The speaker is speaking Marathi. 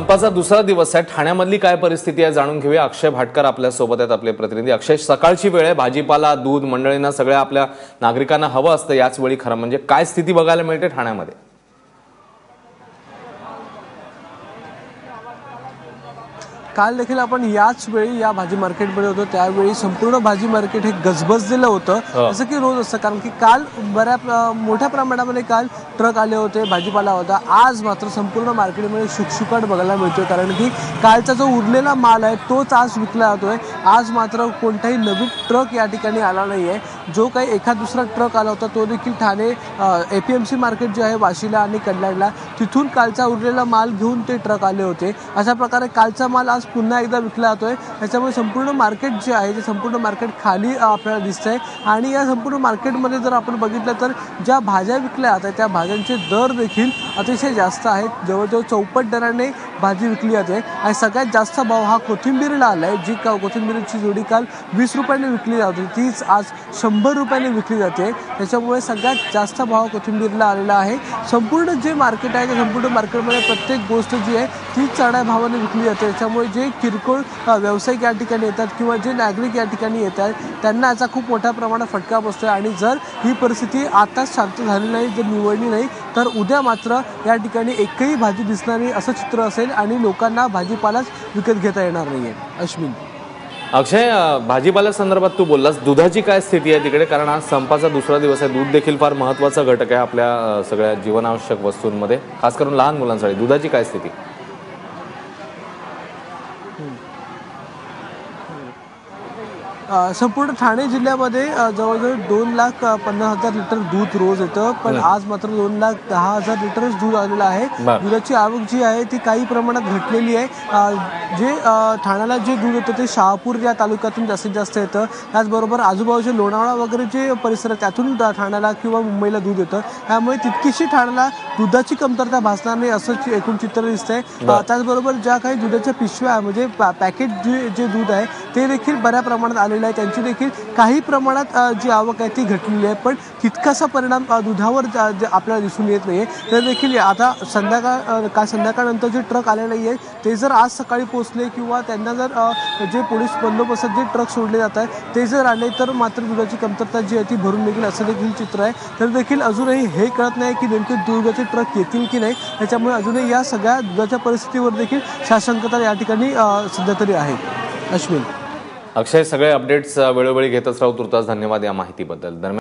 संपाचा दुसरा दिवस आहे। ठाण्यामधली काय परिस्थिती आहे जाणून घेऊया। अक्षय भाटकर आपल्या सोबत आहेत, आपले प्रतिनिधी। अक्षय, सकाळची वेळ आहे, भाजीपाला दूध मंडळींना सगळ्या आपल्या नागरिकांना हवं असतं याच वेळी, खरं म्हणजे काय स्थिती बघायला मिळते ठाण्यामध्ये? काल देखील आपण याच वेळी या भाजी मार्केटमध्ये होतो, त्यावेळी संपूर्ण भाजी मार्केट हे गजबजलेलं होतं, जसं की रोज असतं। कारण की काल मोठ्या प्रमाणामध्ये काल ट्रक आले होते, भाजीपाला होता। आज मात्र संपूर्ण मार्केटमध्ये शुकशुकाट बघायला मिळतोय, कारण की कालचा जो उरलेला माल आहे तोच आज विकला जातोय। आज मात्र कोणताही नवीन ट्रक या ठिकाणी आला नाहीये। जो काही एखाद दुसरा ट्रक आला होता तो देखील ठाणे APMC मार्केट जे आहे वाशीला आणि कल्याणला, तिथून कालचा उरलेला माल घेऊन ते ट्रक आले होते। अशा प्रकारे कालचा माल आज पुन्हा एकदा विकला जातोय। त्याच्यामुळे संपूर्ण मार्केट जे आहे ते संपूर्ण मार्केट खाली आपल्याला दिसतंय। आणि या संपूर्ण मार्केटमध्ये जर आपण बघितलं तर ज्या भाज्या विकल्या जातात त्या भाज्यांचे दर देखील अतिशय जास्त आहेत। जवळजवळ 64 दराने भाजी विकली जाते। आणि सगळ्यात जास्त भाव हा कोथिंबीरला आला आहे। जी कोथिंबीरची जोडी काल 20 रुपयाने विकली जात होती, तीच आज 100 रुपयाने विकली जाते। त्याच्यामुळे सगळ्यात जास्त भाव कोथिंबीरला आलेला आहे। संपूर्ण जे मार्केट आहे त्या संपूर्ण मार्केटमध्ये प्रत्येक गोष्ट जी आहे ती चढ्या भावाने विकली जाते। त्याच्यामुळे जे किरकोळ व्यावसायिक या ठिकाणी येतात किंवा जे नागरिक या ठिकाणी येतात त्यांना याचा खूप मोठ्या प्रमाणात फटका बसतोय। आणि जर ही परिस्थिती आताच शांत झाली नाही, जर निवडली नाही, तर उद्या मात्र या ठिकाणी एकही भाजी दिसणार नाही असं चित्र असेल आणि लोकांना भाजीपालाच विकत घेता येणार नाहीये। अश्विन, अक्षय, भाजीपाल्या संदर्भात तू बोललास, दुधाची काय स्थिती आहे तिकडे? कारण आज संपाचा दुसरा दिवस आहे, दूध देखील फार महत्त्वाचा घटक आहे आपल्या सगळ्या जीवनावश्यक वस्तूंमध्ये, खास करून लहान मुलांसाठी। दुधाची काय स्थिती? संपूर्ण ठाणे जिल्ह्यामध्ये जवळजवळ 2,50,000 लिटर दूध रोज येतं, पण आज मात्र 2,10,000 लिटरच दूध आलेलं आहे। दुधाची आवक जी आहे ती काही प्रमाणात घटलेली आहे। जे ठाण्याला जे दूध येतं ते शहापूर या तालुक्यातून जास्तीत जास्त येतं। त्याचबरोबर आजूबाजूचे लोणावळा वगैरे जे परिसर आहे त्यातून ठाण्याला किंवा मुंबईला दूध येतं। त्यामुळे तितकीशी ठाण्याला दुधाची कमतरता भासणार नाही असं एकूण चित्र दिसतंय। त्याचबरोबर ज्या काही दुधाच्या पिशव्या म्हणजे पॅकेट जे दूध आहे ते देखील बऱ्या प्रमाणात आलेलं आहे, त्यांची देखील काही प्रमाणात जी आवक आहे ती घटलेली आहे, पण तितकासा परिणाम दुधावर आपल्याला दिसून येत नाहीये। तर देखील आता काल संध्याकाळनंतर जे ट्रक आले नाहीये ते जर आज सकाळी पोहोचले किंवा त्यांना जर जे पोलीस बंदोबस्तात जे ट्रक सोडले जात आहेत ते जर आले तर मात्र दुधाची कमतरता जी आहे ती भरून निघेल असं देखील चित्र आहे। तर देखील अजूनही हे कळत नाही की नेमके दुधाचे ट्रक येतील की नाही। त्याच्यामुळे अजूनही या सगळ्या दुधाच्या परिस्थितीवर देखील साशंकता या ठिकाणी सध्या तरी आहे। अश्विन, अक्षय, सगळे अपडेट्स वेळोवेळी घेतच राहू। तुर्तास धन्यवाद या माहितीबद्दल। दरम्यान